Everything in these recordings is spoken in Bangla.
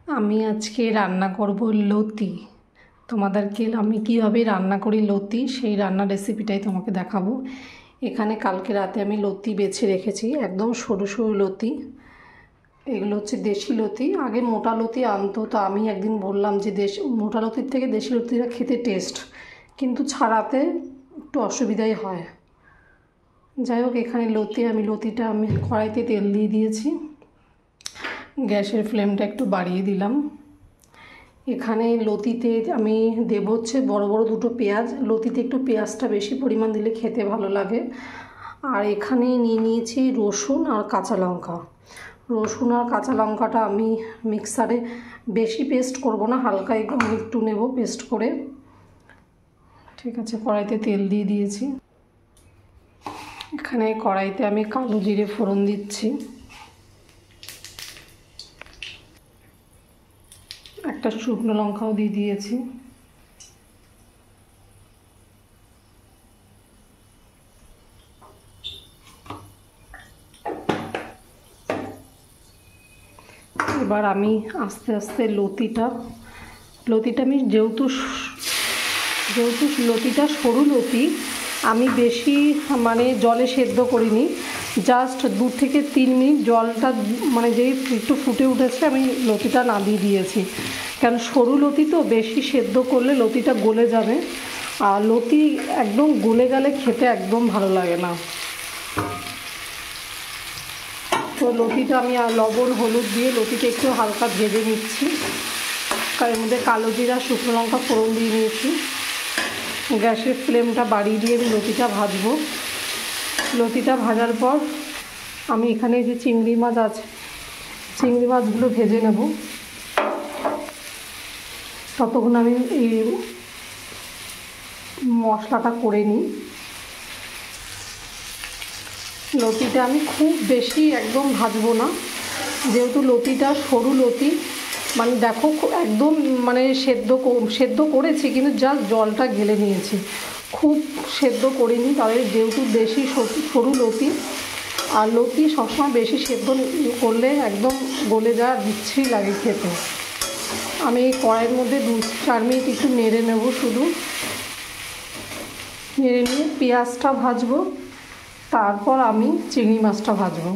আমি আজকে রান্না করব লতি। তোমাদেরকে আমি কীভাবে রান্না করি লতি সেই রান্নার রেসিপিটাই তোমাকে দেখাবো। এখানে কালকে রাতে আমি লতি বেছে রেখেছি, একদম সরু সরু লতি। এগুলো হচ্ছে দেশি লতি। আগে মোটা লতি আনতো, তো আমি একদিন বললাম যে মোটা লতির থেকে দেশি লতিটা খেতে টেস্ট, কিন্তু ছাড়াতে একটু অসুবিধাই হয়। যাই হোক, এখানে লতিটা আমি কড়াইতে তেল দিয়ে দিয়েছি, গ্যাসের ফ্লেমটা একটু বাড়িয়ে দিলাম। এখানে লতিতে আমি দেবো হচ্ছে বড় বড় দুটো পেঁয়াজ। লতিতে একটু পেঁয়াজটা বেশি পরিমাণ দিলে খেতে ভালো লাগে। আর এখানে নিয়ে নিয়েছি রসুন আর কাঁচা লঙ্কা। রসুন আর কাঁচা লঙ্কাটা আমি মিক্সারে বেশি পেস্ট করব না, হালকা একটু নেব পেস্ট করে। ঠিক আছে, কড়াইতে তেল দিয়ে দিয়েছি। এখানে কড়াইতে আমি কালো জিরে ফোড়ন দিচ্ছি, একটা শুকনো লঙ্কাও দিয়ে দিয়েছি। এবার আমি আস্তে আস্তে লতিটা আমি যেহেতু লতিটা সরু লতি, আমি বেশি জলে সেদ্ধ করিনি। জাস্ট 2 থেকে 3 মিনিট জলটা যেই একটু ফুটে উঠেছে আমি লতিটা নামিয়ে দিয়েছি। কারণ সরু লতি তো বেশি সেদ্ধ করলে লতিটা গলে যাবে, আর লতি একদম গলে গেলে খেতে একদম ভালো লাগে না। তো লতিটা আমি লবণ হলুদ দিয়ে লতিটা একটু হালকা ভেজে নিচ্ছি। এর মধ্যে কালো জিরা শুকনো লঙ্কা ফোড়ন দিয়ে নিয়েছি। গ্যাসের ফ্লেমটা বাড়িয়ে দিয়ে আমি লতিটা ভাজবো। লতিটা ভাজার পর আমি এখানে যে চিংড়ি মাছ আছে, চিংড়ি মাছগুলো ভেজে নেব। ততক্ষণ আমি এই মশলাটা করে নিই। লতিটা আমি খুব বেশি একদম ভাজবো না, যেহেতু লতিটা সরু লতি। দেখো একদম সেদ্ধ করেছি, কিন্তু জাস্ট জলটা গেলে নিয়েছি, খুব সেদ্ধ করিনি। তাহলে যেহেতু দেশি সরু লতি, আর লতি সবসময় বেশি সেদ্ধ করলে একদম গলে যাওয়া বিচ্ছিরি লাগে খেতে। আমি এই কড়াইয়ের মধ্যে 2-4 মিনিট একটু নেড়ে নেব, শুধু নেড়ে নিয়ে পেঁয়াজটা ভাজবো, তারপর আমি চিংড়ি মাছটা ভাজবো।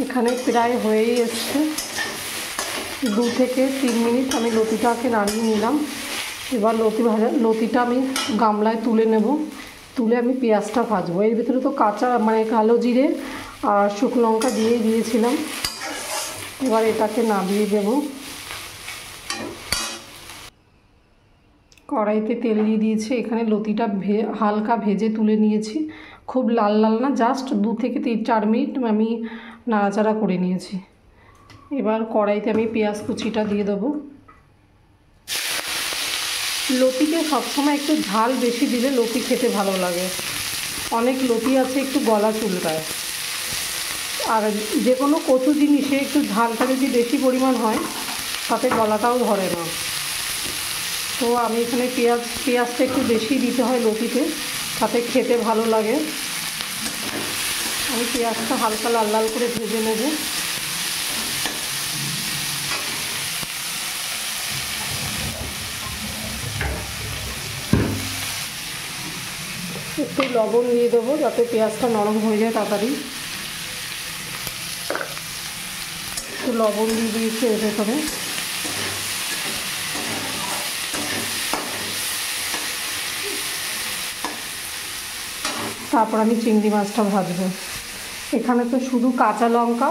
এখানে প্রায় হয়েই এসছে, 2 থেকে 3 মিনিট আমি লতিটাকে নাড়িয়ে নিলাম। এবার লতিটা আমি গামলায় তুলে নেব, তুলে আমি পেঁয়াজটা ভাজবো। এর ভিতরে তো কালো জিরে আর শুকনো লঙ্কা দিয়েছিলাম। এবার এটাকে নামিয়ে দেব। কড়াইতে তেল দিয়ে দিয়েছি, এখানে লতিটা হালকা ভেজে তুলে নিয়েছি, খুব লাল লাল না, জাস্ট 2 থেকে 4 মিনিট আমি নাড়াচাড়া করে নিয়েছি। এবার কড়াইতে আমি পেঁয়াজ কুচিটা দিয়ে দেবো। লতিতে সবসময় একটু ঝাল বেশি দিলে লতি খেতে ভালো লাগে। অনেক লতি আছে একটু গলা চুলকায়, আর যে কোনো কচু জিনিসে একটু ঝালটা যদি বেশি পরিমাণ হয় তাতে গলাটাও ধরে না। তো আমি এখানে পেঁয়াজটা একটু বেশি দিতে হয় লতিতে, তাতে খেতে ভালো লাগে। আমি পেঁয়াজটা হালকা লাল লাল করে ভেজে নেব। একটু লবণ দিয়ে দেবো যাতে পেঁয়াজটা নরম হয়ে যায় তাড়াতাড়ি। একটু লবণ দিয়ে দিয়েছি এর ভেতরে। তারপর আমি চিংড়ি মাছটা ভাজবো। এখানে তো শুধু কাঁচা লঙ্কা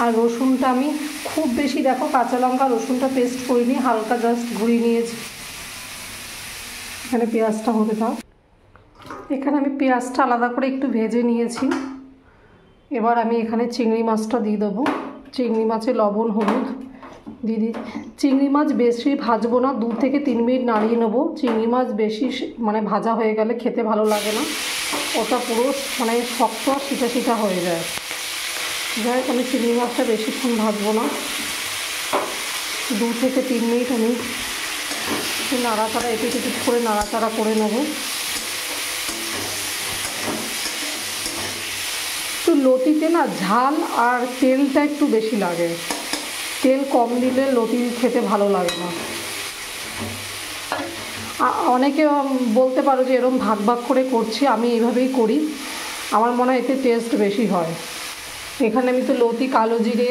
আর রসুনটা আমি খুব বেশি, দেখো কাঁচা লঙ্কা রসুনটা পেস্ট করিনি, হালকা জাস্ট ঘুরিয়ে নিয়েছি। এখানে পেঁয়াজটা হতে থাক। এখানে আমি পেঁয়াজটা আলাদা করে একটু ভেজে নিয়েছি। এবার আমি এখানে চিংড়ি মাছটা দিয়ে দেবো। চিংড়ি মাছে লবণ হলুদ দিয়ে দিই। চিংড়ি মাছ বেশি ভাজবো না, 2 থেকে 3 মিনিট নাড়িয়ে নেবো। চিংড়ি মাছ বেশি ভাজা হয়ে গেলে খেতে ভালো লাগে না, ওটা পুরো শক্ত আর সিটা হয়ে যায়। যাই হোক, আমি চিংড়ি মাছটা বেশিক্ষণ ভাজবো না, 2 থেকে 3 মিনিট আমি নাড়াচাড়া এপিট করে নাড়াচাড়া করে নেব। একটু লতিতে না ঝাল আর তেলটা একটু বেশি লাগে, তেল কম দিলে লতি খেতে ভালো লাগে না। অনেকে বলতে পারো যে এরকম ভাগ ভাগ করে করছি, আমি এইভাবেই করি, আমার মনে হয় এতে টেস্ট বেশি হয়। এখানে আমি তো লতি, কালো জিরে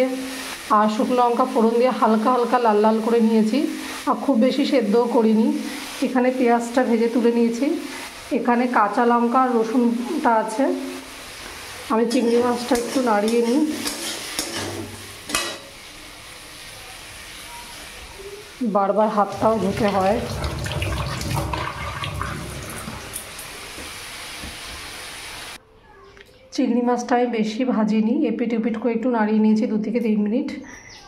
আর শুকনো লঙ্কা ফোড়ন দিয়ে হালকা হালকা লাল লাল করে নিয়েছি, আর খুব বেশি সেদ্ধও করিনি। এখানে পেঁয়াজটা ভেজে তুলে নিয়েছি, এখানে কাঁচা লঙ্কা আর রসুনটা আছে। আমি চিংড়ি মাছটা একটু নাড়িয়ে নিই। বারবার হাতটাও ধুতে হয়। চিংড়ি মাছটা আমি বেশি ভাজিনি, এপিট এপিট করে একটু নাড়িয়ে নিয়েছি 2 থেকে 3 মিনিট।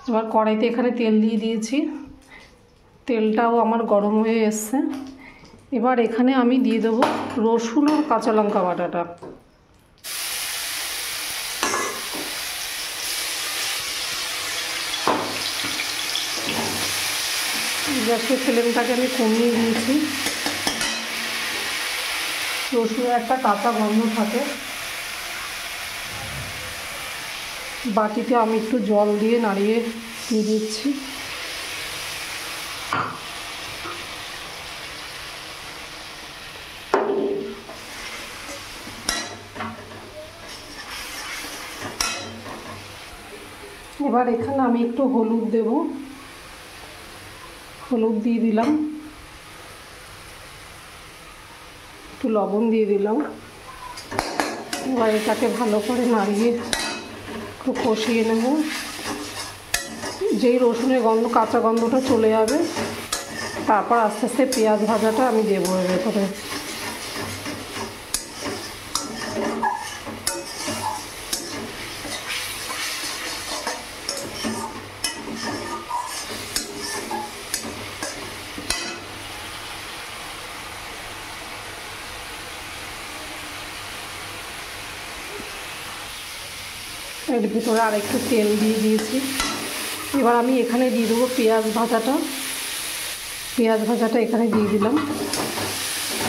এবার কড়াইতে এখানে তেল দিয়ে দিয়েছি, তেলটাও আমার গরম হয়ে এসছে। এবার এখানে আমি দিয়ে দেবো রসুন আর কাঁচা লঙ্কা বাটাটা। গ্যাসের ফ্লেমটাকে আমি কমিয়ে দিয়েছি। রসুনের একটা কাঁচা গন্ধ থাকে। বাটিতে আমি একটু জল দিয়ে নাড়িয়ে দিয়ে দিচ্ছি। এবার এখানে আমি একটু হলুদ দেব, হলুদ দিয়ে দিলাম, একটু লবণ দিয়ে দিলাম। এবার এটাকে ভালো করে নাড়িয়ে একটু কষিয়ে নেব। যেই রসুনের গন্ধ, কাঁচা গন্ধটা চলে যাবে, তারপর আস্তে আস্তে পেঁয়াজ ভাজাটা আমি দেবো এর ভেতরে। এর ভিতরে আর একটু তেল দিয়ে দিয়েছি। এবার আমি এখানে দিয়ে দেবো পেঁয়াজ ভাজাটা। পেঁয়াজ ভাজাটা এখানে দিয়ে দিলাম।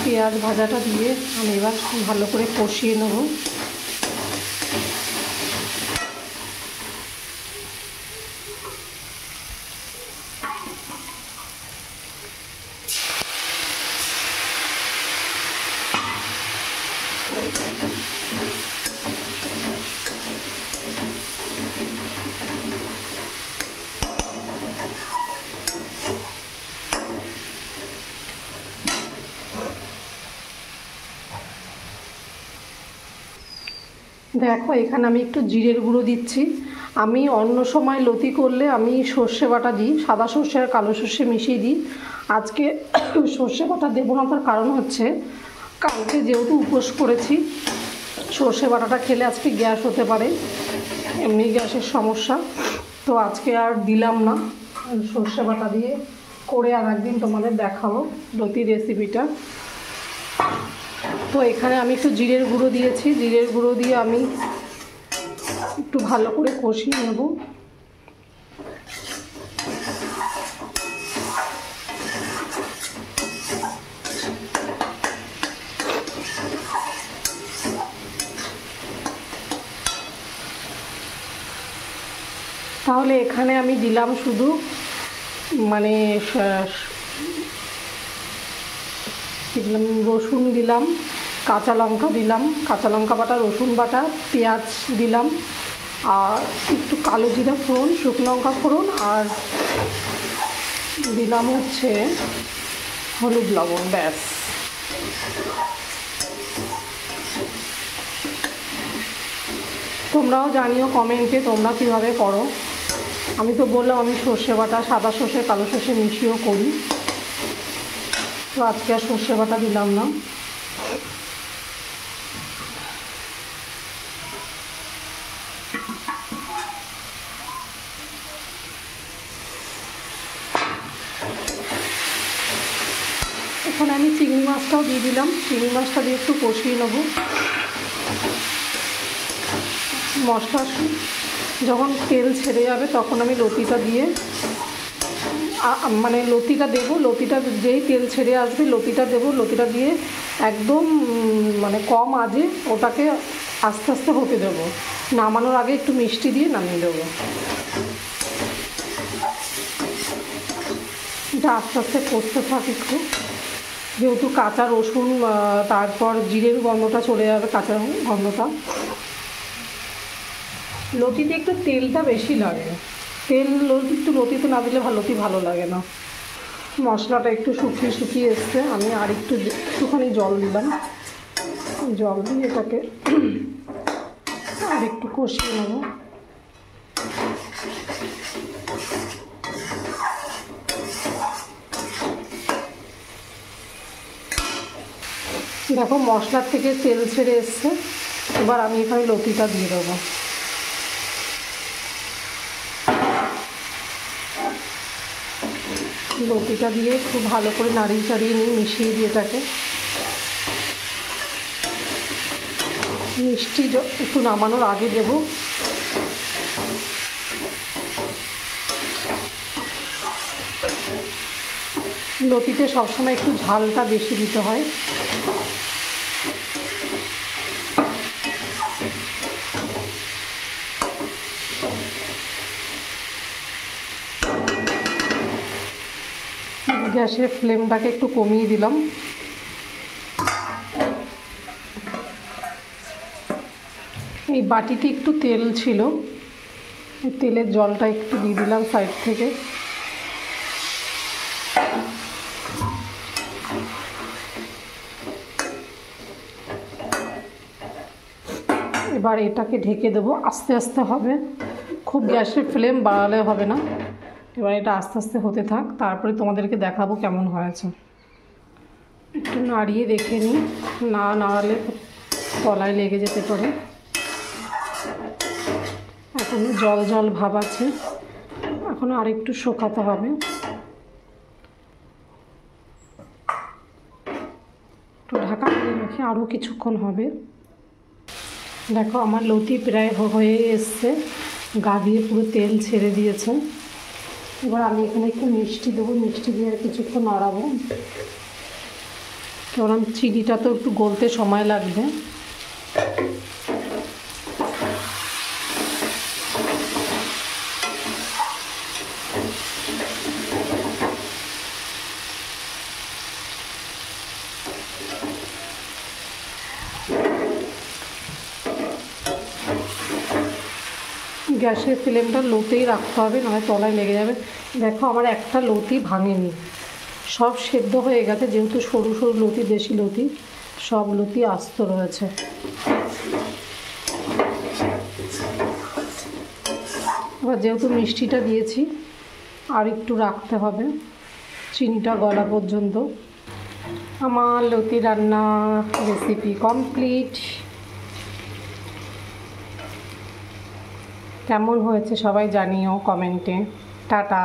পেঁয়াজ ভাজাটা দিয়ে আমি এবার ভালো করে কষিয়ে নেব। দেখো এখানে আমি একটু জিরের গুঁড়ো দিচ্ছি। আমি অন্য সময় লতি করলে আমি সর্ষে বাটা দিই, সাদা সর্ষে আর কালো সর্ষে মিশিয়ে দিই। আজকে সর্ষে বাটা দেবো না, তার কারণ হচ্ছে কালকে যেহেতু উপোস করেছি, সর্ষে বাটাটা খেলে আজকে গ্যাস হতে পারে, এমনি গ্যাসের সমস্যা, তো আজকে আর দিলাম না। সর্ষে বাটা দিয়ে করে আর একদিন তোমাদের দেখাবো লতির রেসিপিটা। তো এখানে আমি একটু জিরের গুঁড়ো দিয়েছি, জিরের গুঁড়ো দিয়ে আমি একটু ভালো করে কষিয়ে নেব। তাহলে এখানে আমি দিলাম শুধু মানে রসুন দিলাম, কাঁচা লঙ্কা দিলাম, কাঁচা লঙ্কা বাটা, রসুন বাটা, পেঁয়াজ দিলাম, আর একটু কালো জিরা ফোড়ন, শুকনো লঙ্কা ফোড়ন, আর দিলাম হচ্ছে হলুদ লবণ, ব্যাস। তোমরাও জানিও কমেন্টে তোমরা কীভাবে করো। আমি তো বললাম আমি সর্ষে বাটা, সাদা সর্ষে, কালো সর্ষে মিশিয়েও করি, তো আজকে আর সর্ষে বাটা দিলাম না। এখানে আমি চিংড়ি মাছটাও দিয়ে দিলাম, চিংড়ি মাছটা দিয়ে একটু কষিয়ে নেব। মশলা যখন তেল ছেড়ে যাবে তখন আমি লতিটা দিয়ে মানে লতিটা দেবো, লতিটা যেই তেল ছেড়ে আসবে লতিটা দেবো, লতিটা দিয়ে একদম মানে কম আঁচে ওটাকে আস্তে আস্তে হতে দেবো, নামানোর আগে একটু মিষ্টি দিয়ে নামিয়ে দেবো। এটা আস্তে আস্তে করতে থাক একটু, যেহেতু কাঁচা রসুন তারপর জিরের গন্ধটা চলে যাবে, কাঁচা গন্ধটা। লতিতে একটু তেলটা বেশি লাগে, তেল একটু লতিতে না দিলে লতি ভালো লাগে না। মশলাটা একটু শুকিয়ে শুকিয়ে এসছে, আমি আর একটুখানি জল দিলাম, জল দিয়ে এটাকে আর একটু কষিয়ে নেব। দেখো মশলার থেকে তেল ছেড়ে এসছে, এবার আমি এখানে লতিটা দিয়ে দেবো। লতিটা দিয়ে একটু ভালো করে নাড়িয়ে চাড়িয়ে নিই, মিশিয়ে দিয়ে এটাকে। মিষ্টি একটু নামানোর আগে দেব। লতিতে সবসময় একটু ঝালটা বেশি দিতে হয়। গ্যাসের ফ্লেমটাকে একটু কমিয়ে দিলাম। এই বাটিতে একটু তেল ছিল, তেলের জলটা একটু দিয়ে দিলাম সাইড থেকে। এবার এটাকে ঢেকে দেবো, আস্তে আস্তে হবে, খুব গ্যাসের ফ্লেম বাড়ালে হবে না। এবার এটা আস্তে আস্তে হতে থাক, তারপরে তোমাদেরকে দেখাবো কেমন হয়েছে। একটু নাড়িয়ে দেখে নিই, না নাড়ালে তলায় লেগে যেতে পারে। এখনও জল জল ভাব আছে, এখনও আরেকটু শুকাতে হবে। একটু ঢাকা দিয়ে রেখে আরও কিছুক্ষণ হবে। দেখো আমার লতি প্রায় হয়ে এসছে, গা দিয়ে পুরো তেল ছেড়ে দিয়েছে। এবার আমি এখানে একটু মিষ্টি দেবো, মিষ্টি দিয়ে কিছুক্ষণ নাড়াবো, কারণ চিনিটা তো একটু গলতে সময় লাগবে। গ্যাসের ফ্লেমটা লোতেই রাখতে হবে, নয় তলায় লেগে যাবে। দেখো আমার একটা লতি ভাঙেনি, সব সেদ্ধ হয়ে গেছে, যেহেতু সরু সরু লতি, দেশি লতি, সব লতি আস্ত রয়েছে। এবার যেহেতু মিষ্টিটা দিয়েছি, আর একটু রাখতে হবে চিনিটা গলা পর্যন্ত। আমার লতি রান্না রেসিপি কমপ্লিট। কেমন হয়েছে সবাই জানিও কমেন্টে। টাটা।